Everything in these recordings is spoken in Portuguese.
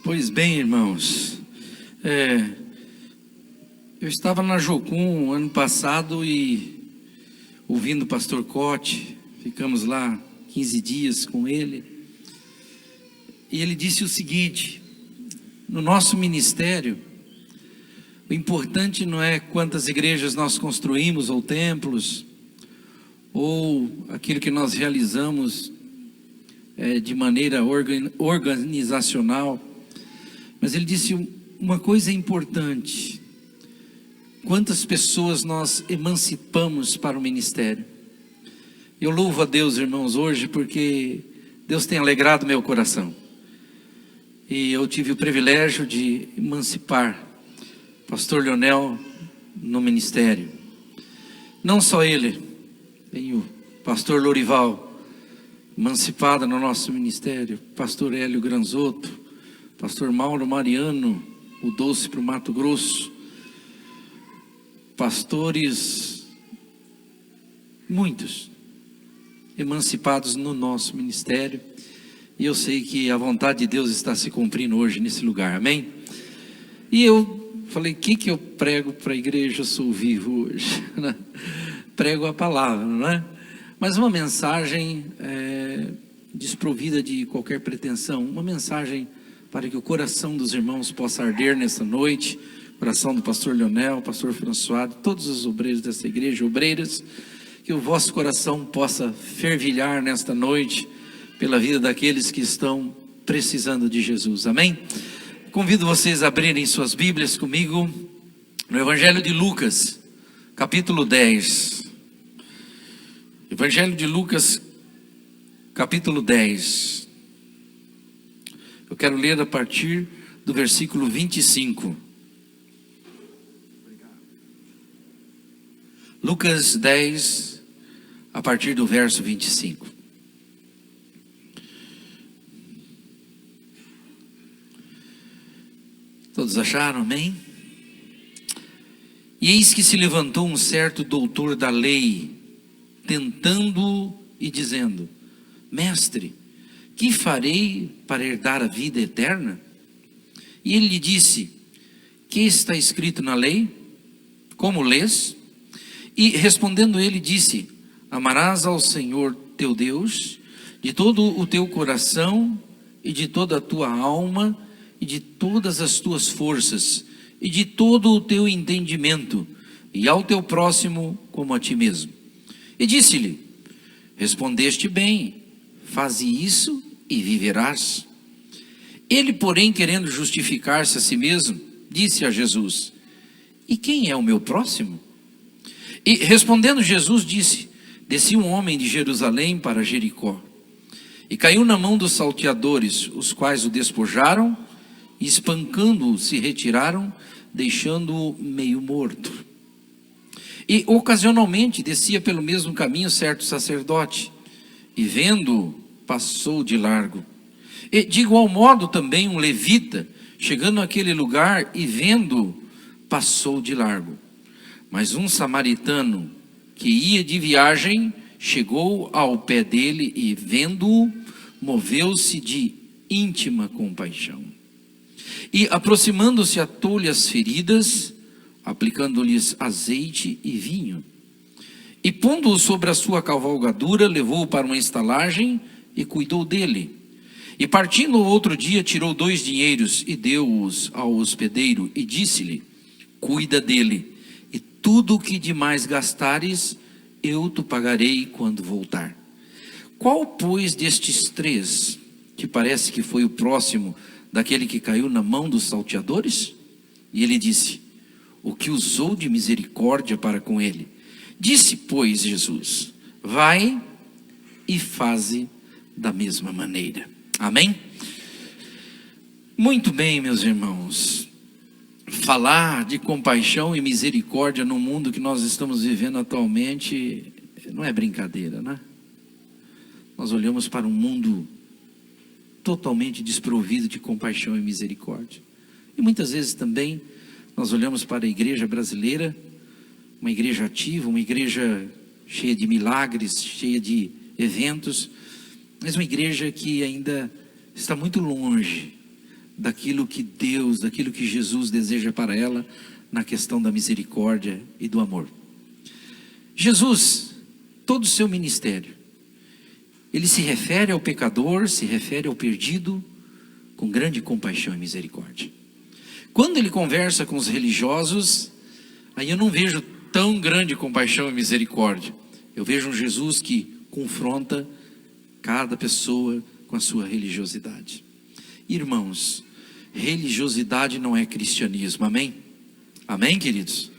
Pois bem, irmãos, eu estava na Jocum ano passado e ouvindo o pastor Cote, ficamos lá 15 dias com ele, e ele disse o seguinte: no nosso ministério, o importante não é quantas igrejas nós construímos ou templos, ou aquilo que nós realizamos de maneira organizacional, mas ele disse uma coisa importante: quantas pessoas nós emancipamos para o ministério. Eu louvo a Deus, irmãos, hoje, porque Deus tem alegrado meu coração, e eu tive o privilégio de emancipar pastor Leonel no ministério. Não só ele, tem o pastor Lorival emancipado no nosso ministério, pastor Hélio Granzotto, pastor Mauro Mariano, mudou-se para o Mato Grosso, pastores, muitos, emancipados no nosso ministério, e eu sei que a vontade de Deus está se cumprindo hoje nesse lugar, amém? E eu falei, o que eu prego para a igreja? Eu sou vivo hoje, né? Prego a palavra, não é? Mas uma mensagem desprovida de qualquer pretensão, uma mensagem para que o coração dos irmãos possa arder nessa noite, o coração do pastor Leonel, pastor François, todos os obreiros dessa igreja, obreiras, que o vosso coração possa fervilhar nesta noite pela vida daqueles que estão precisando de Jesus, amém? Convido vocês a abrirem suas Bíblias comigo no Evangelho de Lucas, capítulo 10. Evangelho de Lucas, capítulo 10. Eu quero ler a partir do versículo 25. Lucas 10, a partir do verso 25. Todos acharam, amém? E eis que se levantou um certo doutor da lei, tentando-o e dizendo: Mestre, que farei para herdar a vida eterna? E ele lhe disse: que está escrito na lei? Como lês? E respondendo ele disse: amarás ao Senhor teu Deus de todo o teu coração e de toda a tua alma e de todas as tuas forças e de todo o teu entendimento, e ao teu próximo como a ti mesmo. E disse-lhe: respondeste bem, faze isso e viverás. Ele, porém, querendo justificar-se a si mesmo, disse a Jesus: e quem é o meu próximo? E respondendo Jesus disse: descia um homem de Jerusalém para Jericó, e caiu na mão dos salteadores, os quais o despojaram, e espancando-o se retiraram, deixando-o meio morto. E ocasionalmente descia pelo mesmo caminho certo sacerdote, e vendo-o, passou de largo. E de igual modo também um levita, chegando àquele lugar e vendo-o, passou de largo. Mas um samaritano que ia de viagem, chegou ao pé dele e vendo-o, moveu-se de íntima compaixão. E aproximando-se, atou-lhe as feridas, aplicando-lhes azeite e vinho. E pondo-o sobre a sua cavalgadura, levou-o para uma estalagem e cuidou dele. E partindo outro dia, tirou 2 dinheiros e deu-os ao hospedeiro e disse-lhe: cuida dele, e tudo o que demais gastares, eu te pagarei quando voltar. Qual, pois, destes 3 te parece que foi o próximo daquele que caiu na mão dos salteadores? E ele disse: o que usou de misericórdia para com ele. Disse, pois, Jesus: vai e faze da mesma maneira. Amém? Muito bem, meus irmãos. Falar de compaixão e misericórdia no mundo que nós estamos vivendo atualmente não é brincadeira, né? Nós olhamos para um mundo totalmente desprovido de compaixão e misericórdia. E muitas vezes também nós olhamos para a igreja brasileira, uma igreja ativa, uma igreja cheia de milagres, cheia de eventos, mas uma igreja que ainda está muito longe daquilo que Deus, daquilo que Jesus deseja para ela na questão da misericórdia e do amor. Jesus, todo o seu ministério, ele se refere ao pecador, se refere ao perdido com grande compaixão e misericórdia. Quando ele conversa com os religiosos, aí eu não vejo tão grande compaixão e misericórdia. Eu vejo um Jesus que confronta cada pessoa com a sua religiosidade. Irmãos, religiosidade não é cristianismo, amém? Amém, queridos?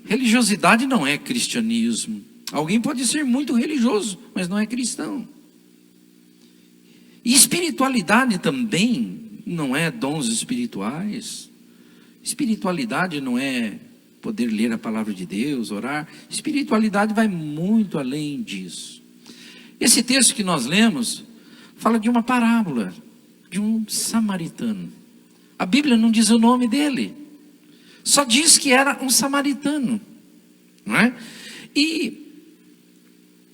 Religiosidade não é cristianismo. Alguém pode ser muito religioso, mas não é cristão. E espiritualidade também não é dons espirituais. Espiritualidade não é poder ler a palavra de Deus, orar. Espiritualidade vai muito além disso. Esse texto que nós lemos fala de uma parábola, de um samaritano. A Bíblia não diz o nome dele, só diz que era um samaritano, não é? E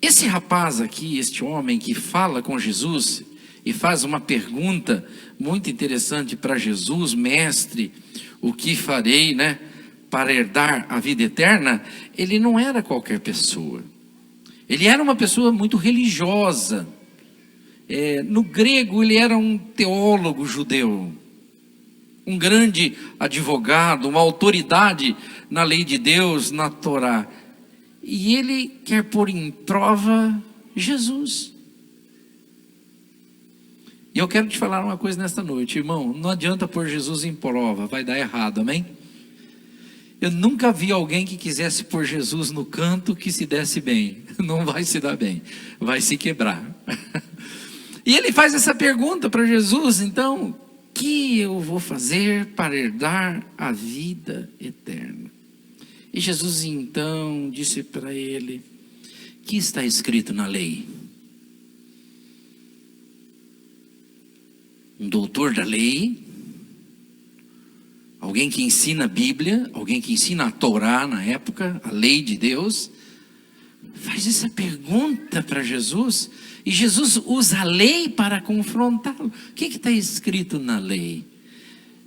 esse rapaz aqui, este homem que fala com Jesus e faz uma pergunta muito interessante para Jesus: mestre, o que farei, né, para herdar a vida eterna? Ele não era qualquer pessoa. Ele era uma pessoa muito religiosa. No grego ele era um teólogo judeu, um grande advogado, uma autoridade na lei de Deus, na Torá. E ele quer pôr em prova Jesus. E eu quero te falar uma coisa nesta noite, irmão: não adianta pôr Jesus em prova, vai dar errado, amém? Eu nunca vi alguém que quisesse pôr Jesus no canto que se desse bem. Não vai se dar bem, vai se quebrar. E ele faz essa pergunta para Jesus: então, o que eu vou fazer para herdar a vida eterna? E Jesus então disse para ele: que está escrito na lei? Um doutor da lei, alguém que ensina a Bíblia, alguém que ensina a Torá na época, a lei de Deus, faz essa pergunta para Jesus, e Jesus usa a lei para confrontá-lo. O que está escrito na lei?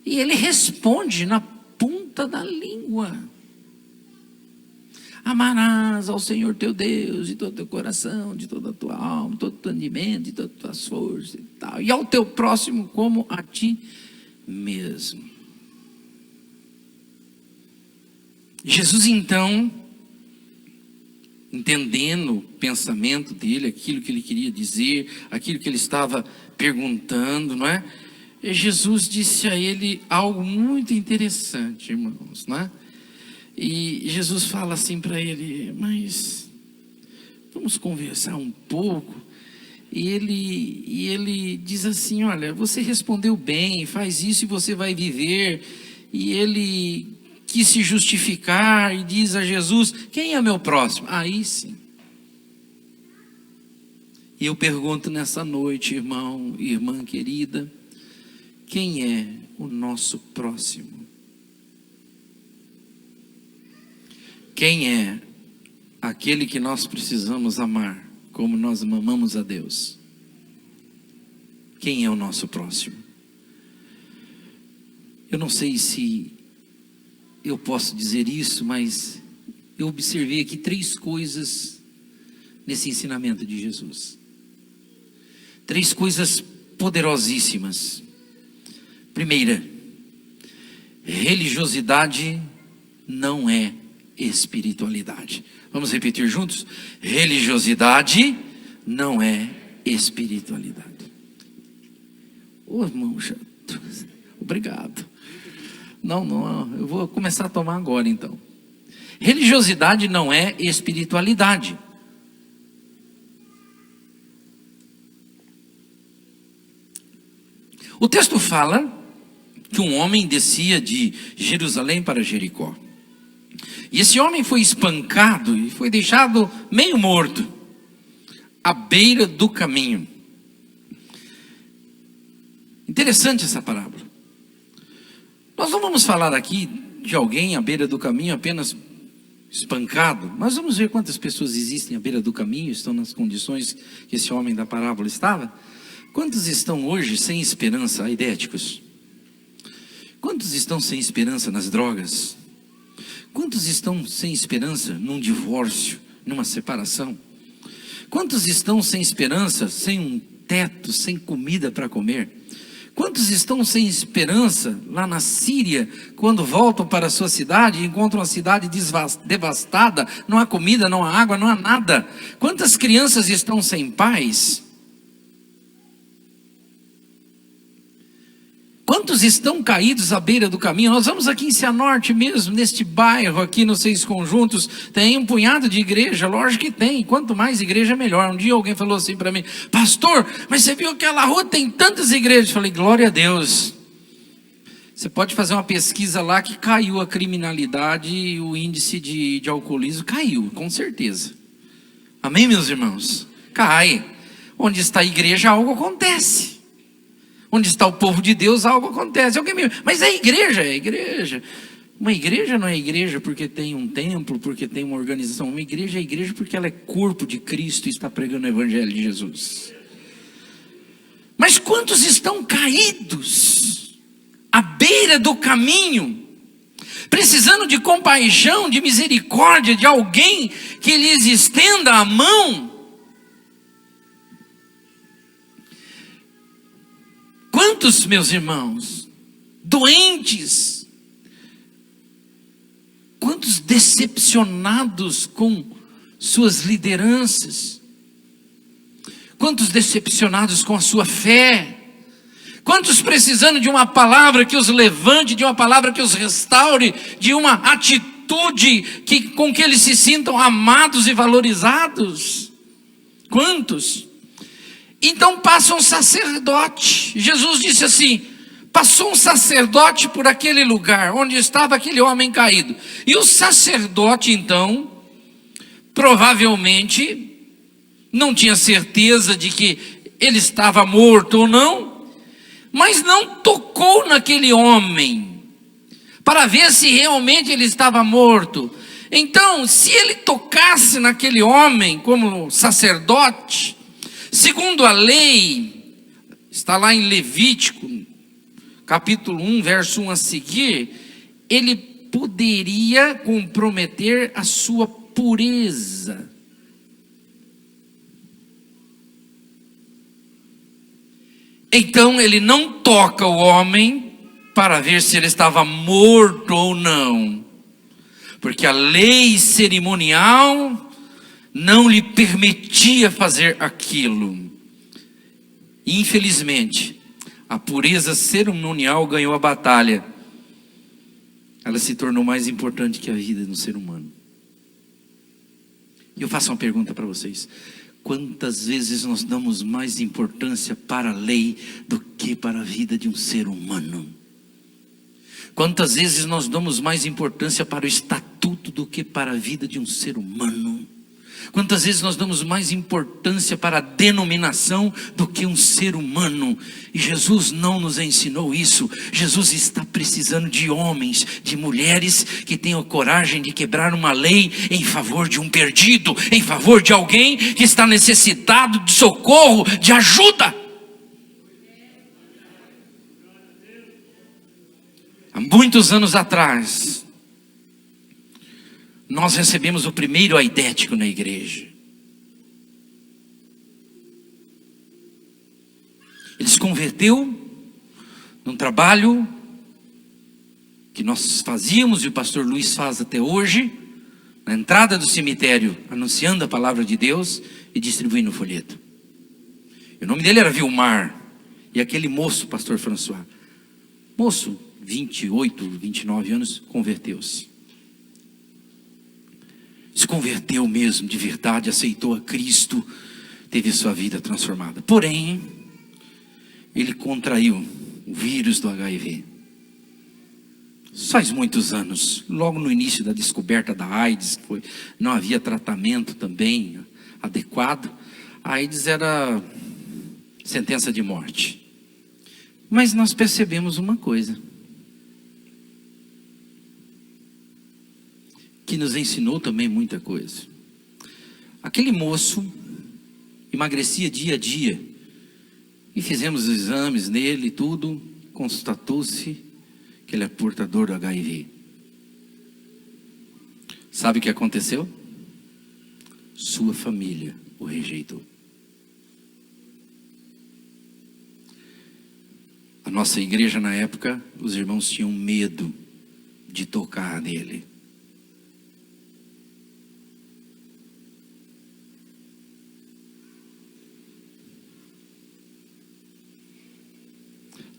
E ele responde na ponta da língua: amarás ao Senhor teu Deus de todo o teu coração, de toda a tua alma, de todo o teu entendimento, de todas as tuas forças e tal, e ao teu próximo como a ti mesmo. Jesus então, entendendo o pensamento dele, aquilo que ele queria dizer, aquilo que ele estava perguntando, não é? E Jesus disse a ele algo muito interessante, irmãos, não é? E Jesus fala assim para ele: mas vamos conversar um pouco. E ele diz assim: olha, você respondeu bem, faz isso e você vai viver. E ele quis se justificar e diz a Jesus: quem é meu próximo? Aí sim. E eu pergunto nessa noite, irmão e irmã querida, quem é o nosso próximo? Quem é aquele que nós precisamos amar como nós amamos a Deus? Quem é o nosso próximo? Eu não sei se eu posso dizer isso, mas eu observei aqui 3 coisas nesse ensinamento de Jesus. 3 coisas poderosíssimas. Primeira, religiosidade não é espiritualidade. Vamos repetir juntos? Religiosidade não é espiritualidade. Ô, irmão, obrigado. Não, eu vou começar a tomar agora então. Religiosidade não é espiritualidade. O texto fala que um homem descia de Jerusalém para Jericó. E esse homem foi espancado e foi deixado meio morto, à beira do caminho. Interessante essa parábola. Nós não vamos falar aqui de alguém à beira do caminho apenas espancado. Nós vamos ver quantas pessoas existem à beira do caminho, estão nas condições que esse homem da parábola estava. Quantos estão hoje sem esperança, aidéticos? Quantos estão sem esperança nas drogas? Quantos estão sem esperança num divórcio, numa separação? Quantos estão sem esperança, sem um teto, sem comida para comer? Quantos estão sem esperança lá na Síria, quando voltam para a sua cidade e encontram a cidade devastada, não há comida, não há água, não há nada? Quantas crianças estão sem paz? Quantos estão caídos à beira do caminho? Nós vamos aqui em Cianorte mesmo, neste bairro aqui nos 6 Conjuntos, tem um punhado de igreja, lógico que tem, quanto mais igreja melhor. Um dia alguém falou assim para mim: pastor, mas você viu aquela rua, tem tantas igrejas. Eu falei: glória a Deus. Você pode fazer uma pesquisa lá que caiu a criminalidade e o índice de alcoolismo caiu, com certeza. Amém, meus irmãos? Cai. Onde está a igreja, algo acontece. Onde está o povo de Deus, algo acontece. Mas é igreja, é igreja. Uma igreja não é igreja porque tem um templo, porque tem uma organização. Uma igreja é igreja porque ela é corpo de Cristo e está pregando o evangelho de Jesus. Mas quantos estão caídos à beira do caminho, precisando de compaixão, de misericórdia, de alguém que lhes estenda a mão? Quantos, meus irmãos, doentes, quantos decepcionados com suas lideranças, quantos decepcionados com a sua fé, quantos precisando de uma palavra que os levante, de uma palavra que os restaure, de uma atitude com que eles se sintam amados e valorizados. Quantos? Então passa um sacerdote. Jesus disse assim: passou um sacerdote por aquele lugar onde estava aquele homem caído. E o sacerdote então, provavelmente, não tinha certeza de que ele estava morto ou não, mas não tocou naquele homem, para ver se realmente ele estava morto. Então, se ele tocasse naquele homem como sacerdote, segundo a lei, está lá em Levítico, capítulo 1, verso 1 a seguir, ele poderia comprometer a sua pureza. Então ele não toca o homem para ver se ele estava morto ou não, porque a lei cerimonial não lhe permitia fazer aquilo. Infelizmente, a pureza cerimonial ganhou a batalha. Ela se tornou mais importante que a vida do ser humano. E eu faço uma pergunta para vocês: quantas vezes nós damos mais importância para a lei do que para a vida de um ser humano? Quantas vezes nós damos mais importância para o estatuto do que para a vida de um ser humano? Quantas vezes nós damos mais importância para a denominação do que um ser humano? E Jesus não nos ensinou isso. Jesus está precisando de homens, de mulheres que tenham coragem de quebrar uma lei em favor de um perdido, em favor de alguém que está necessitado de socorro, de ajuda. Há muitos anos atrás, nós recebemos o primeiro aidético na igreja. Ele se converteu num trabalho que nós fazíamos, e o pastor Luiz faz até hoje, na entrada do cemitério, anunciando a palavra de Deus e distribuindo o folheto. E o nome dele era Vilmar. E aquele moço, pastor François, moço, 28, 29 anos, converteu-se. Se converteu mesmo, de verdade, aceitou a Cristo, teve sua vida transformada. Porém, ele contraiu o vírus do HIV. Faz muitos anos, logo no início da descoberta da AIDS, não havia tratamento também adequado. A AIDS era sentença de morte. Mas nós percebemos uma coisa, que nos ensinou também muita coisa. Aquele moço emagrecia dia a dia, e fizemos exames nele e tudo, constatou-se que ele é portador do HIV. Sabe o que aconteceu? Sua família o rejeitou. A nossa igreja na época, os irmãos tinham medo de tocar nele.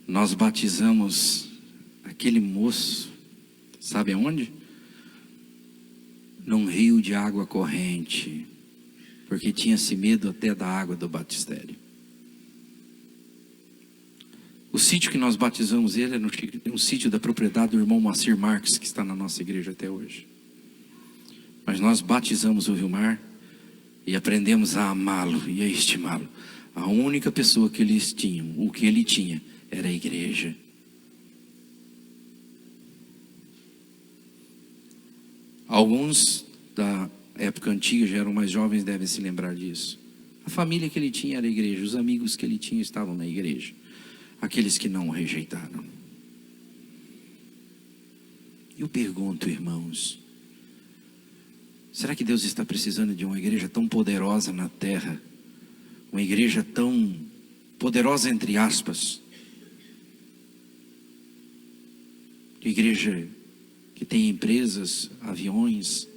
Nós batizamos aquele moço, sabe aonde? Num rio de água corrente, porque tinha-se medo até da água do batistério. O sítio que nós batizamos ele é um sítio da propriedade do irmão Moacir Marques, que está na nossa igreja até hoje. Mas nós batizamos o Vilmar e aprendemos a amá-lo e a estimá-lo. A única pessoa que eles tinham, o que ele tinha, era a igreja. Alguns da época antiga, já eram mais jovens, devem se lembrar disso. A família que ele tinha era a igreja, os amigos que ele tinha estavam na igreja. Aqueles que não o rejeitaram. Eu pergunto, irmãos, será que Deus está precisando de uma igreja tão poderosa na terra? Uma igreja tão poderosa entre aspas? Igreja que tem empresas, aviões,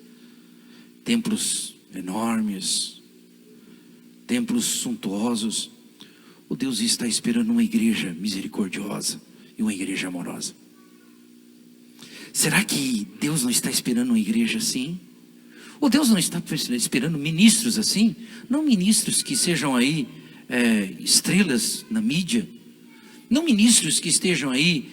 templos enormes, templos suntuosos. O Deus está esperando uma igreja misericordiosa e uma igreja amorosa. Será que Deus não está esperando uma igreja assim? Ou Deus não está esperando ministros assim? Não ministros que sejam aí estrelas na mídia. Não ministros que estejam aí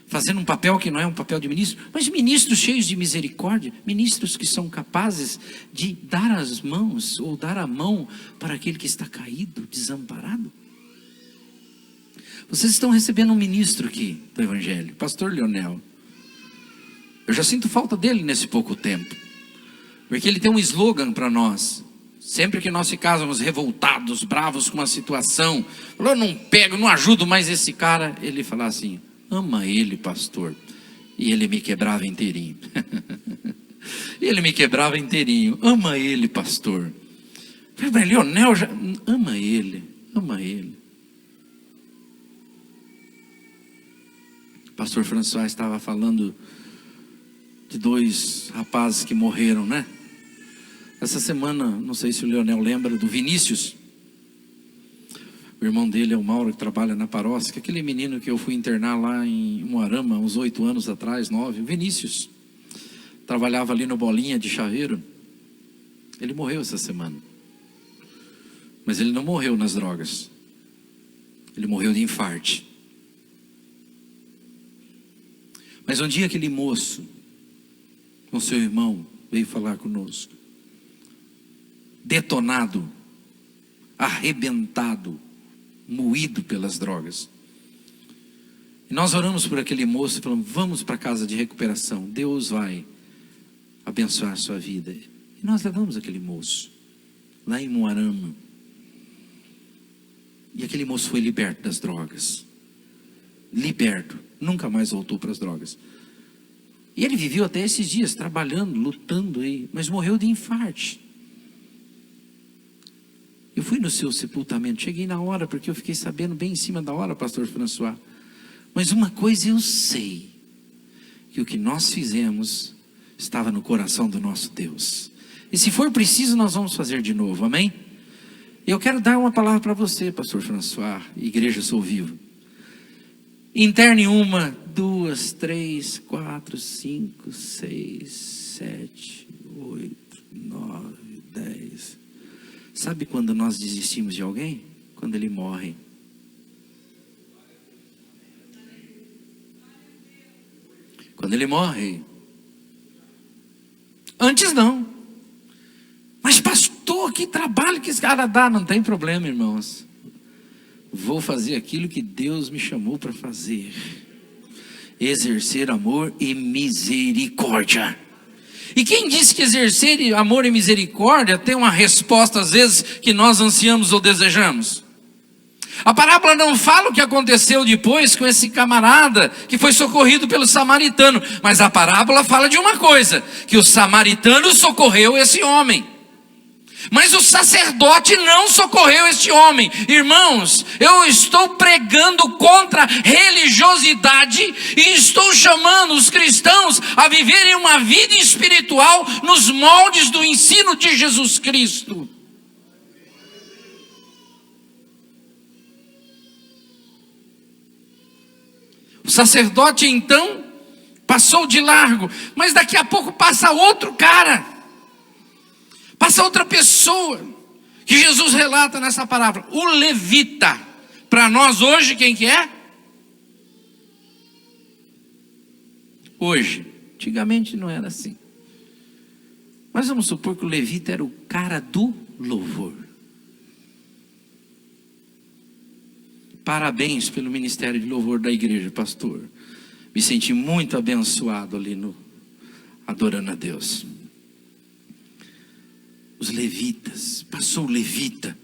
fazendo um papel que não é um papel de ministro, mas ministros cheios de misericórdia, ministros que são capazes de dar as mãos, ou dar a mão para aquele que está caído, desamparado. Vocês estão recebendo um ministro aqui do Evangelho, pastor Leonel. Eu já sinto falta dele nesse pouco tempo, porque ele tem um slogan para nós. Sempre que nós ficávamos revoltados, bravos com uma situação, eu não pego, não ajudo mais esse cara, ele fala assim: ama ele, pastor. E ele me quebrava inteirinho. Ele me quebrava inteirinho. Ama ele, pastor. Mas Leonel já... ama ele. Ama ele. O pastor François estava falando de 2 rapazes que morreram, né? Essa semana, não sei se o Leonel lembra do Vinícius. O irmão dele é o Mauro, que trabalha na paróquia. Aquele menino que eu fui internar lá em Umuarama, uns 8 anos atrás, 9. O Vinícius. Trabalhava ali no Bolinha de Chaveiro. Ele morreu essa semana. Mas ele não morreu nas drogas. Ele morreu de infarte. Mas um dia aquele moço, com seu irmão, veio falar conosco. Detonado. Arrebentado. Moído pelas drogas. E nós oramos por aquele moço e falamos: vamos para a casa de recuperação, Deus vai abençoar a sua vida. E nós levamos aquele moço lá em Umuarama. E aquele moço foi liberto das drogas. Liberto, nunca mais voltou para as drogas. E ele viveu até esses dias trabalhando, lutando aí, mas morreu de infarte. Eu fui no seu sepultamento, cheguei na hora, porque eu fiquei sabendo bem em cima da hora, pastor François. Mas uma coisa eu sei, que o que nós fizemos estava no coração do nosso Deus. E se for preciso, nós vamos fazer de novo, amém? Eu quero dar uma palavra para você, pastor François, Igreja Sou Vivo. Interne 1, 2, 3, 4, 5, 6, 7, 8, 9, 10... Sabe quando nós desistimos de alguém? Quando ele morre. Quando ele morre. Antes não. Mas pastor, que trabalho que esse cara dá. Não tem problema, irmãos. Vou fazer aquilo que Deus me chamou para fazer. Exercer amor e misericórdia. E quem disse que exercer amor e misericórdia tem uma resposta às vezes que nós ansiamos ou desejamos? A parábola não fala o que aconteceu depois com esse camarada que foi socorrido pelo samaritano, mas a parábola fala de uma coisa, que o samaritano socorreu esse homem. Mas o sacerdote não socorreu este homem. Irmãos, eu estou pregando contra a religiosidade e estou chamando os cristãos a viverem uma vida espiritual nos moldes do ensino de Jesus Cristo. O sacerdote então passou de largo, mas daqui a pouco passa outro cara. Passa outra pessoa, que Jesus relata nessa parábola, o levita. Para nós hoje, quem que é? Hoje. Antigamente não era assim. Mas vamos supor que o levita era o cara do louvor. Parabéns pelo ministério de louvor da igreja, pastor. Me senti muito abençoado ali adorando a Deus. Os levitas, passou o levita,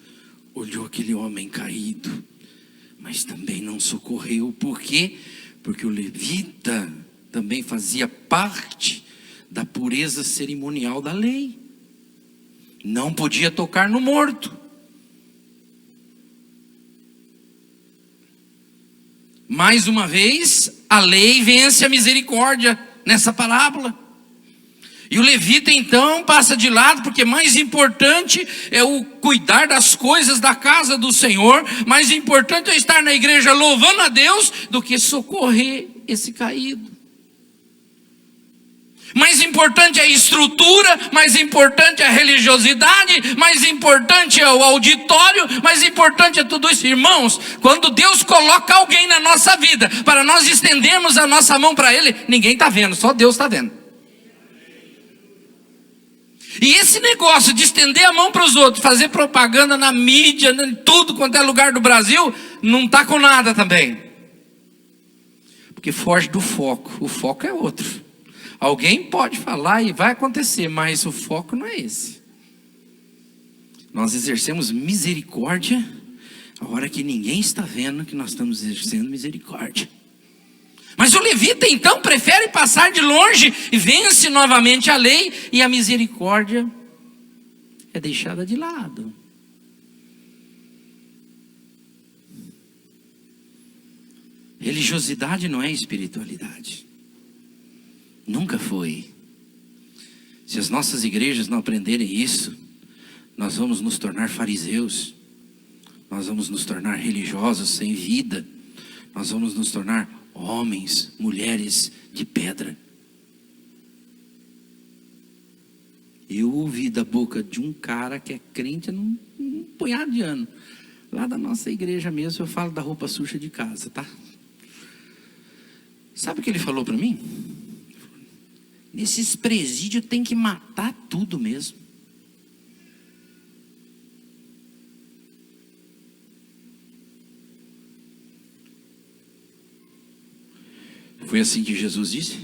olhou aquele homem caído, mas também não socorreu. Por quê? Porque o levita também fazia parte da pureza cerimonial da lei. Não podia tocar no morto. Mais uma vez, a lei vence a misericórdia nessa parábola. E o levita então passa de lado, porque mais importante é o cuidar das coisas da casa do Senhor, mais importante é estar na igreja louvando a Deus do que socorrer esse caído. Mais importante é a estrutura, mais importante é a religiosidade, mais importante é o auditório, mais importante é tudo isso. Irmãos, quando Deus coloca alguém na nossa vida, para nós estendermos a nossa mão para Ele, ninguém está vendo, só Deus está vendo. E esse negócio de estender a mão para os outros, fazer propaganda na mídia, em tudo quanto é lugar do Brasil, não está com nada também. Porque foge do foco, o foco é outro. Alguém pode falar e vai acontecer, mas o foco não é esse. Nós exercemos misericórdia a hora que ninguém está vendo que nós estamos exercendo misericórdia. Mas o levita então prefere passar de longe e vence novamente a lei, e a misericórdia é deixada de lado. Religiosidade não é espiritualidade. Nunca foi. Se as nossas igrejas não aprenderem isso, nós vamos nos tornar fariseus, nós vamos nos tornar religiosos sem vida, nós vamos nos tornar homens, mulheres de pedra. Eu ouvi da boca de um cara que é crente há um punhado de ano, lá da nossa igreja mesmo. Eu falo da roupa suja de casa, tá? Sabe o que ele falou para mim? Nesses presídios tem que matar tudo mesmo. Foi assim que Jesus disse?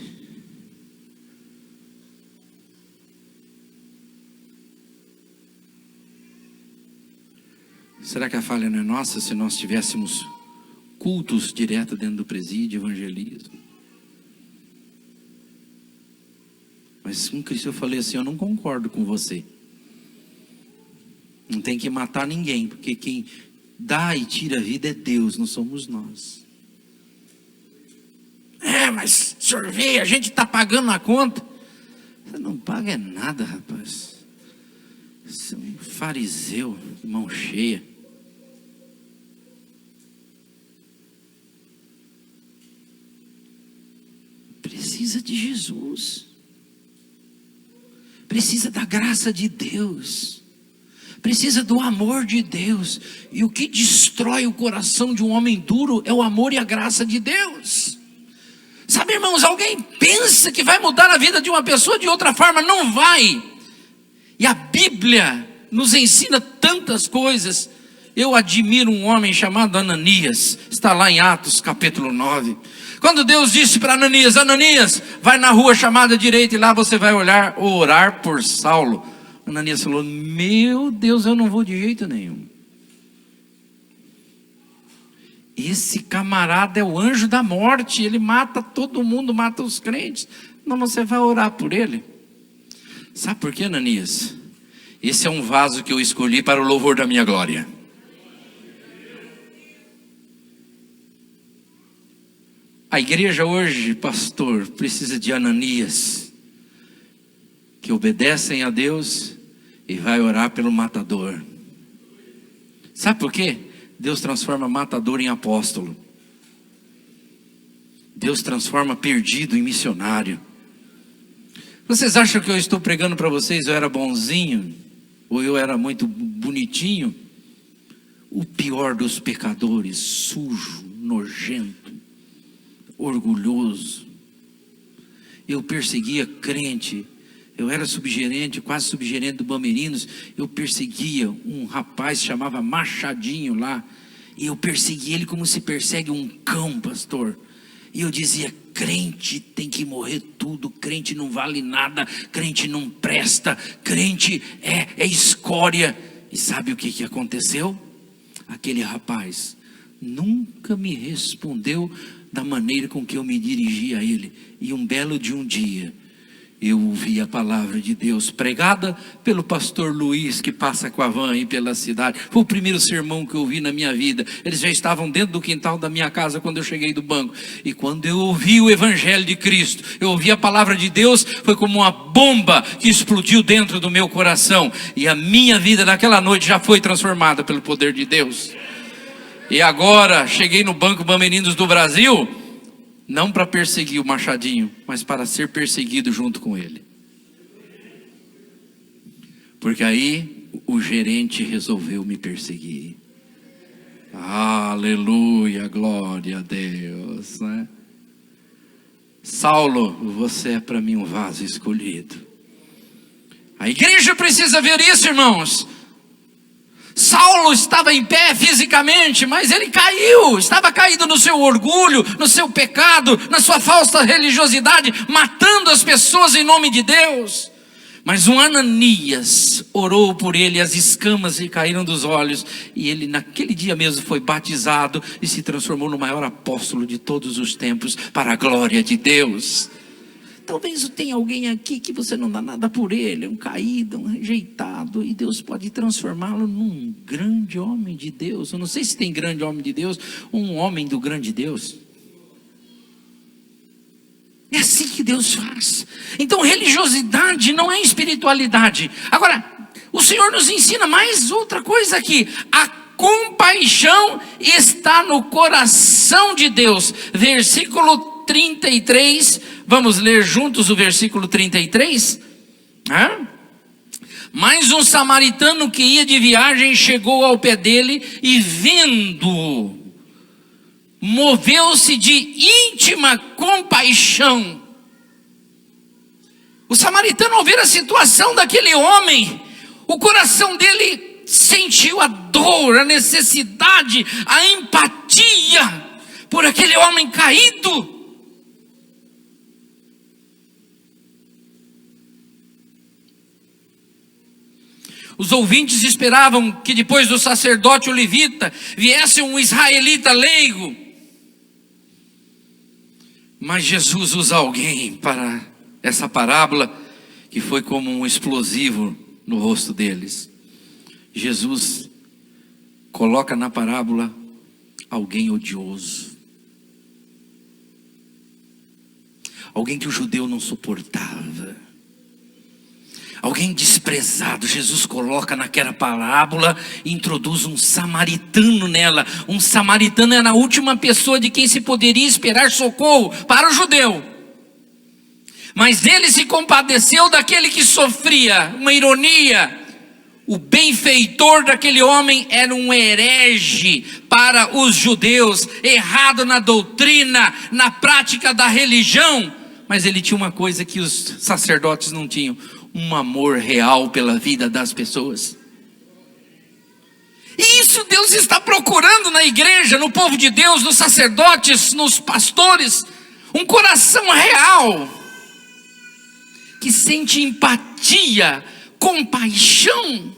Será que a falha não é nossa se nós tivéssemos cultos direto dentro do presídio, evangelismo? Mas com Cristo eu falei assim, eu não concordo com você. Não tem que matar ninguém, porque quem dá e tira a vida é Deus, não somos nós. Mas o senhor vê, a gente está pagando a conta. Você não paga é nada, rapaz. Você é um fariseu, mão cheia. Precisa de Jesus. Precisa da graça de Deus. Precisa do amor de Deus. E o que destrói o coração de um homem duro é o amor e a graça de Deus. Sabe, irmãos, alguém pensa que vai mudar a vida de uma pessoa de outra forma? Não vai. E a Bíblia nos ensina tantas coisas. Eu admiro um homem chamado Ananias, está lá em Atos capítulo 9. Quando Deus disse para Ananias, Ananias, vai na rua chamada direita e lá você vai orar por Saulo. Ananias falou, meu Deus, eu não vou de jeito nenhum. Esse camarada é o anjo da morte, ele mata todo mundo, mata os crentes. Não, você vai orar por ele. Sabe por quê, Ananias? Esse é um vaso que eu escolhi para o louvor da minha glória. A igreja hoje, pastor, precisa de Ananias, que obedecem a Deus e vai orar pelo matador. Sabe por quê? Deus transforma matador em apóstolo. Deus transforma perdido em missionário. Vocês acham que eu estou pregando para vocês, eu era bonzinho? Ou eu era muito bonitinho? O pior dos pecadores, sujo, nojento, orgulhoso. Eu perseguia crente. Eu era subgerente, quase subgerente do Bamerinos. Eu perseguia um rapaz que chamava Machadinho lá. E eu perseguia ele como se persegue um cão, pastor. E eu dizia, crente tem que morrer tudo. Crente não vale nada. Crente não presta. Crente é escória. E sabe o que aconteceu? Aquele rapaz nunca me respondeu da maneira com que eu me dirigi a ele. E um belo de um dia, eu ouvi a palavra de Deus pregada pelo pastor Luiz, que passa com a van aí pela cidade. Foi o primeiro sermão que eu ouvi na minha vida. Eles já estavam dentro do quintal da minha casa quando eu cheguei do banco. E quando eu ouvi o evangelho de Cristo, eu ouvi a palavra de Deus, foi como uma bomba que explodiu dentro do meu coração. E a minha vida naquela noite já foi transformada pelo poder de Deus. E agora, cheguei no Banco Bamerinos do Brasil, não para perseguir o Machadinho, mas para ser perseguido junto com ele. Porque aí o gerente resolveu me perseguir. Aleluia, glória a Deus, né? Saulo, você é para mim um vaso escolhido. A igreja precisa ver isso, irmãos. Saulo estava em pé fisicamente, mas ele caiu, estava caído no seu orgulho, no seu pecado, na sua falsa religiosidade, matando as pessoas em nome de Deus. Mas um Ananias orou por ele, as escamas lhe caíram dos olhos, e ele naquele dia mesmo foi batizado e se transformou no maior apóstolo de todos os tempos, para a glória de Deus. Talvez tenha alguém aqui que você não dá nada por ele, um caído, um rejeitado, e Deus pode transformá-lo num grande homem de Deus. Eu não sei se tem grande homem de Deus, um homem do grande Deus. É assim que Deus faz. Então religiosidade não é espiritualidade. Agora, o Senhor nos ensina mais outra coisa aqui. A compaixão está no coração de Deus. Versículo 33, vamos ler juntos o versículo 33? Mas um samaritano que ia de viagem chegou ao pé dele e vendo, moveu-se de íntima compaixão. O samaritano, ao ver a situação daquele homem, o coração dele sentiu a dor, a necessidade, a empatia por aquele homem caído. Os ouvintes esperavam que depois do sacerdote o levita viesse um israelita leigo. Mas Jesus usa alguém para essa parábola que foi como um explosivo no rosto deles. Jesus coloca na parábola alguém odioso. Alguém que o judeu não suportava. Alguém desprezado. Jesus coloca naquela parábola e introduz um samaritano nela. Um samaritano era a última pessoa de quem se poderia esperar socorro para o judeu. Mas ele se compadeceu daquele que sofria. Uma ironia. O benfeitor daquele homem era um herege para os judeus, errado na doutrina, na prática da religião. Mas ele tinha uma coisa que os sacerdotes não tinham: um amor real pela vida das pessoas. E isso Deus está procurando na igreja, no povo de Deus, nos sacerdotes, nos pastores. Um coração real, que sente empatia, compaixão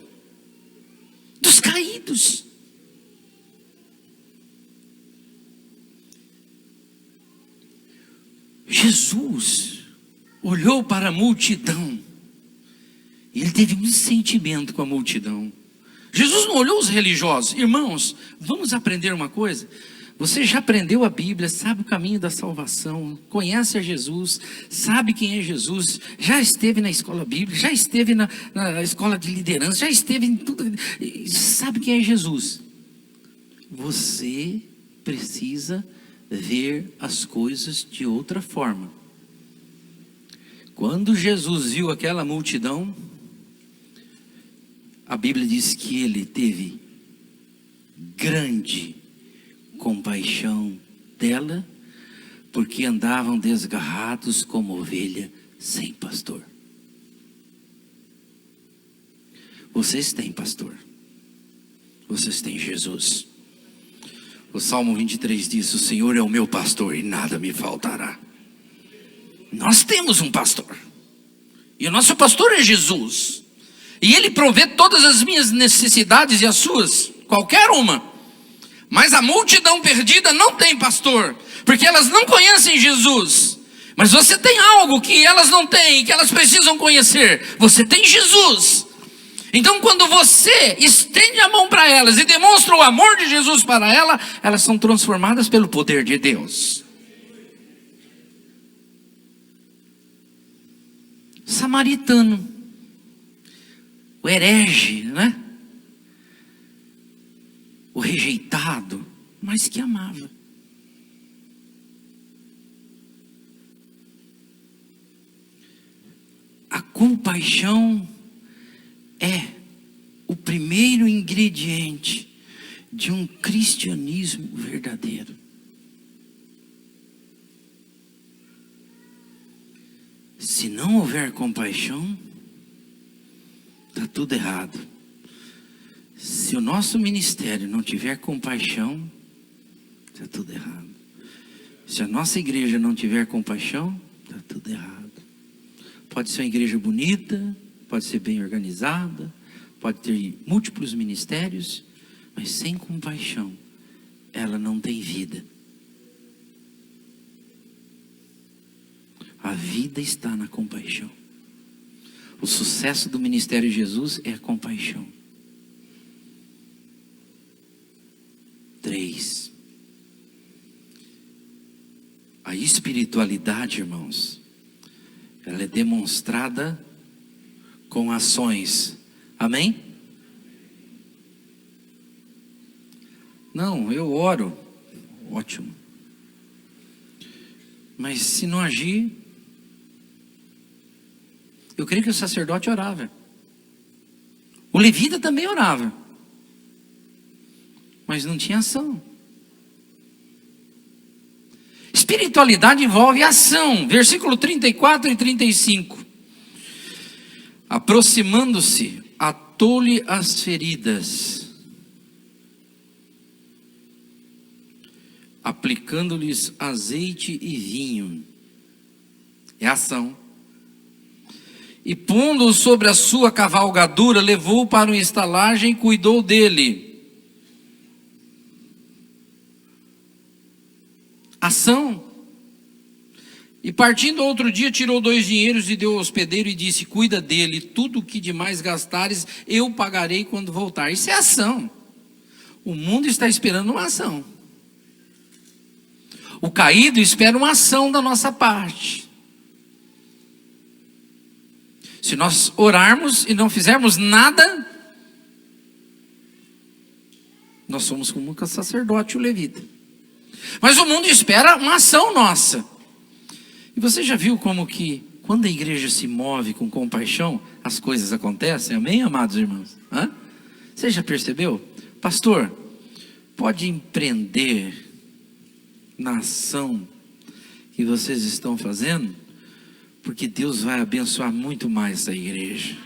dos caídos. Jesus olhou para a multidão e ele teve um sentimento com a multidão. Jesus não olhou os religiosos. Irmãos, vamos aprender uma coisa. Você já aprendeu a Bíblia, sabe o caminho da salvação, conhece a Jesus, sabe quem é Jesus, já esteve na escola bíblica, já esteve na escola de liderança, já esteve em tudo, sabe quem é Jesus. Você precisa ver as coisas de outra forma. Quando Jesus viu aquela multidão, a Bíblia diz que ele teve grande compaixão dela, porque andavam desgarrados como ovelha sem pastor. Vocês têm pastor, vocês têm Jesus. O Salmo 23 diz: o Senhor é o meu pastor e nada me faltará. Nós temos um pastor, e o nosso pastor é Jesus, e ele provê todas as minhas necessidades e as suas, qualquer uma. Mas a multidão perdida não tem pastor, porque elas não conhecem Jesus. Mas você tem algo que elas não têm, que elas precisam conhecer. Você tem Jesus. Então quando você estende a mão para elas e demonstra o amor de Jesus para ela, elas são transformadas pelo poder de Deus. Samaritano, o herege, né? O rejeitado, mas que amava. A compaixão é o primeiro ingrediente de um cristianismo verdadeiro. Se não houver compaixão, está tudo errado. Se o nosso ministério não tiver compaixão, está tudo errado. Se a nossa igreja não tiver compaixão, está tudo errado. Pode ser uma igreja bonita, pode ser bem organizada, pode ter múltiplos ministérios, mas sem compaixão, ela não tem vida. A vida está na compaixão. O sucesso do ministério de Jesus é a compaixão. 3. A espiritualidade, irmãos, ela é demonstrada com ações. Amém? Não, eu oro. Ótimo. Mas se não agir, eu creio que o sacerdote orava. O levita também orava. Mas não tinha ação. Espiritualidade envolve ação. Versículo 34 e 35. Aproximando-se, atou-lhe as feridas, aplicando-lhes azeite e vinho. É ação. E pondo-o sobre a sua cavalgadura, levou-o para uma estalagem e cuidou dele. Ação. E partindo outro dia, tirou 2 dinheiros e deu ao hospedeiro e disse: cuida dele, tudo o que demais gastares eu pagarei quando voltar. Isso é ação. O mundo está esperando uma ação. O caído espera uma ação da nossa parte. Se nós orarmos e não fizermos nada, nós somos como o sacerdote e o levita. Mas o mundo espera uma ação nossa. E você já viu como que quando a igreja se move com compaixão, as coisas acontecem? Amém, amados irmãos? Hã? Você já percebeu? Pastor, pode empreender na ação que vocês estão fazendo, porque Deus vai abençoar muito mais essa igreja.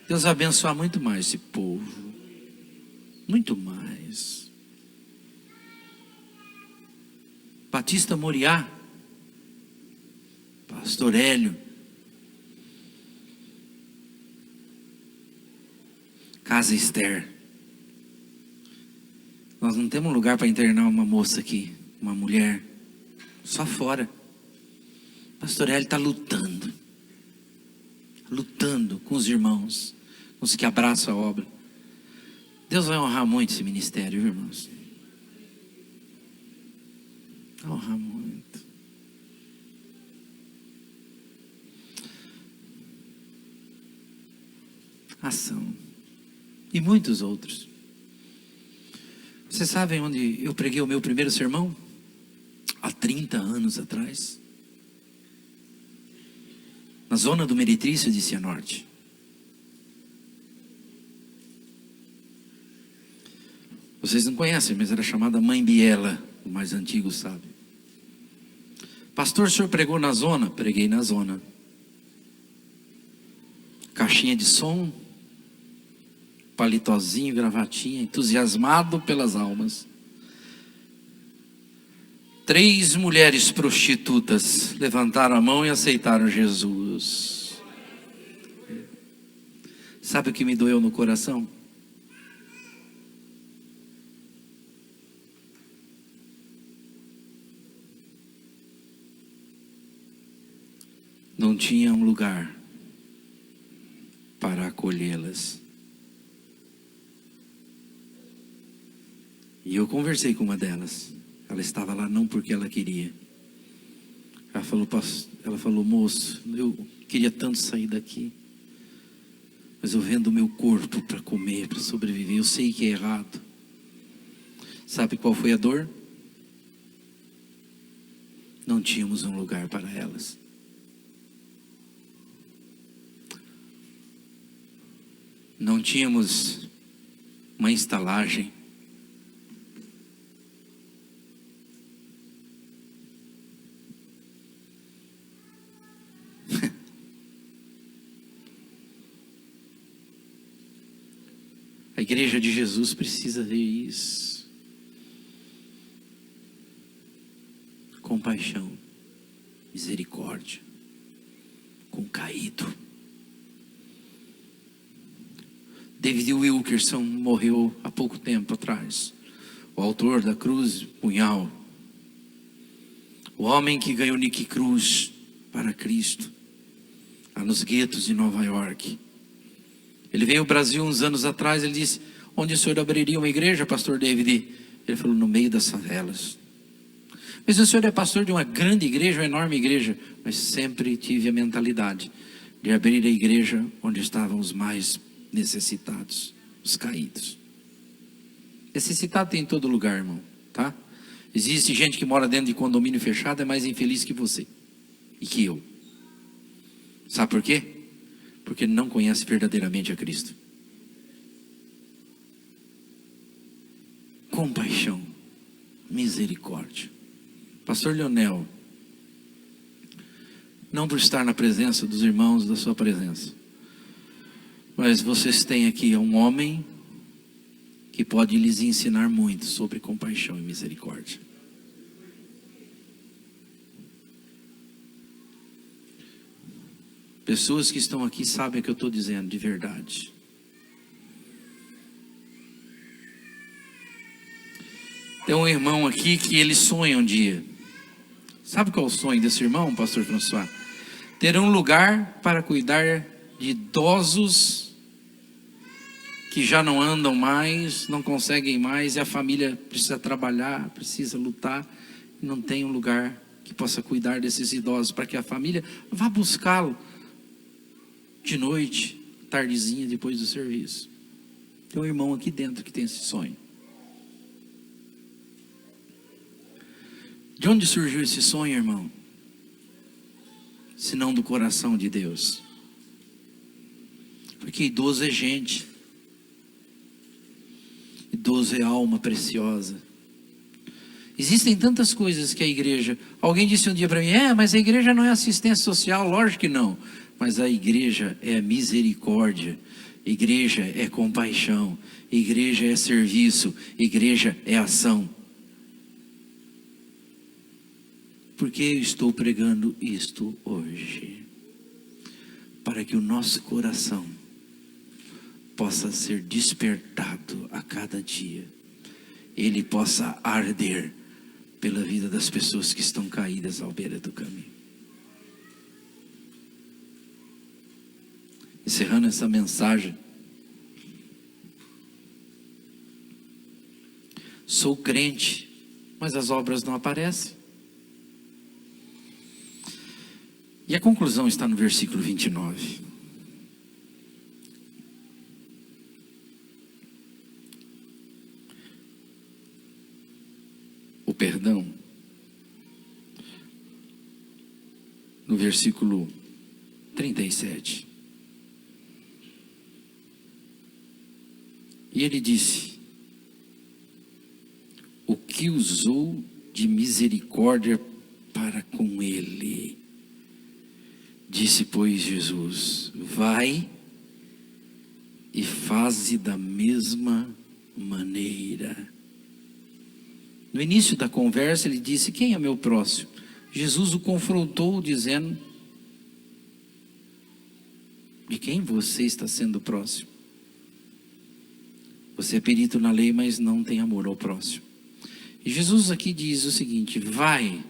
Deus vai abençoar muito mais esse povo. Muito mais. Batista Moriá, Pastor Hélio, Casa Esther. Nós não temos lugar para internar uma moça aqui, uma mulher Só fora. Pastor Hélio está lutando com os irmãos, com os que abraçam a obra. Deus vai honrar muito esse ministério, irmãos. Vai honrar muito. Ação. E muitos outros. Vocês sabem onde eu preguei o meu primeiro sermão? Há 30 anos atrás. Na zona do Meretrício de Cianorte. Vocês não conhecem, mas era chamada Mãe Biela. O mais antigo sabe. Pastor, o senhor pregou na zona? Preguei na zona. Caixinha de som, palitozinho, gravatinha, entusiasmado pelas almas. 3 mulheres prostitutas levantaram a mão e aceitaram Jesus. Sabe o que me doeu no coração? Não tinha um lugar para acolhê-las. E eu conversei com uma delas. Ela estava lá não porque ela queria. Ela falou, moço, eu queria tanto sair daqui, mas eu vendo o meu corpo para comer, para sobreviver. Eu sei que é errado. Sabe qual foi a dor? Não tínhamos um lugar para elas. Não tínhamos uma estalagem. A igreja de Jesus precisa ver isso. Compaixão, misericórdia com o caído. David Wilkerson morreu há pouco tempo atrás. O autor da Cruz Punhal. O homem que ganhou Nick Cruz para Cristo. Lá nos guetos de Nova York. Ele veio ao Brasil uns anos atrás. Ele disse, onde o senhor abriria uma igreja, pastor David? Ele falou, no meio das favelas. Mas o senhor é pastor de uma grande igreja, uma enorme igreja. Mas sempre tive a mentalidade de abrir a igreja onde estavam os mais necessitados, os caídos. Necessitado tem em todo lugar, irmão, tá? Existe gente que mora dentro de condomínio fechado, é mais infeliz que você e que eu. Sabe por quê? Porque não conhece verdadeiramente a Cristo. Compaixão, misericórdia. Pastor Leonel, não por estar na presença dos irmãos da sua presença, mas vocês têm aqui um homem que pode lhes ensinar muito sobre compaixão e misericórdia. Pessoas que estão aqui sabem o que eu estou dizendo de verdade. Tem um irmão aqui que ele sonha um dia. Sabe qual é o sonho desse irmão, pastor François? Ter um lugar para cuidar de idosos que já não andam mais, não conseguem mais, e a família precisa trabalhar, precisa lutar, e não tem um lugar que possa cuidar desses idosos, para que a família vá buscá-lo de noite, tardezinha, depois do serviço. Tem um irmão aqui dentro que tem esse sonho. De onde surgiu esse sonho, irmão? Se não do coração de Deus. Porque idoso é gente. Idoso é alma preciosa. Existem tantas coisas que a igreja... Alguém disse um dia para mim, mas a igreja não é assistência social. Lógico que não. Mas a igreja é misericórdia. Igreja é compaixão. Igreja é serviço. Igreja é ação. Por que eu estou pregando isto hoje? Para que o nosso coração possa ser despertado a cada dia. Ele possa arder pela vida das pessoas que estão caídas à beira do caminho. Encerrando essa mensagem, sou crente, mas as obras não aparecem. E a conclusão está no versículo 29. O perdão, no versículo 37. E ele disse: o que usou de misericórdia para com ele. Disse, pois, Jesus: vai e faze da mesma maneira. No início da conversa ele disse: quem é meu próximo? Jesus o confrontou dizendo: de quem você está sendo próximo? Você é perito na lei, mas não tem amor ao próximo. E Jesus aqui diz o seguinte: vai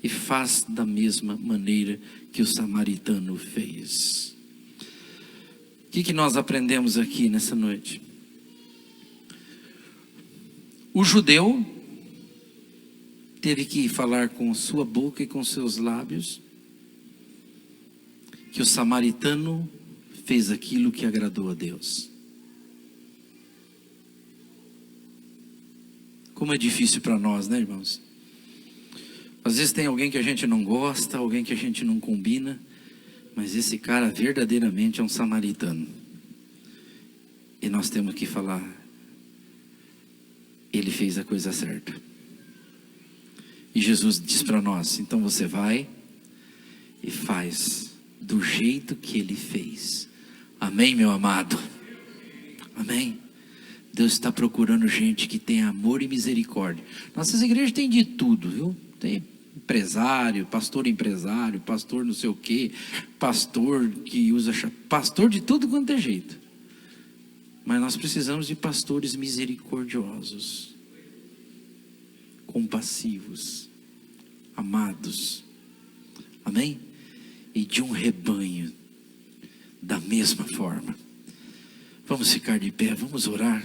e faz da mesma maneira que o samaritano fez. O que nós aprendemos aqui nessa noite? O judeu teve que falar com sua boca e com seus lábios que o samaritano fez aquilo que agradou a Deus. Como é difícil para nós, né, irmãos? Às vezes tem alguém que a gente não gosta, alguém que a gente não combina, mas esse cara verdadeiramente é um samaritano. E nós temos que falar: ele fez a coisa certa. E Jesus diz para nós: então você vai e faz do jeito que ele fez. Amém, meu amado? Amém? Deus está procurando gente que tem amor e misericórdia. Nossas igrejas têm de tudo, viu? Tem empresário, pastor não sei o quê, pastor que usa pastor de tudo quanto é jeito. Mas nós precisamos de pastores misericordiosos, compassivos, amados. Amém? E de um rebanho da mesma forma. Vamos ficar de pé, vamos orar.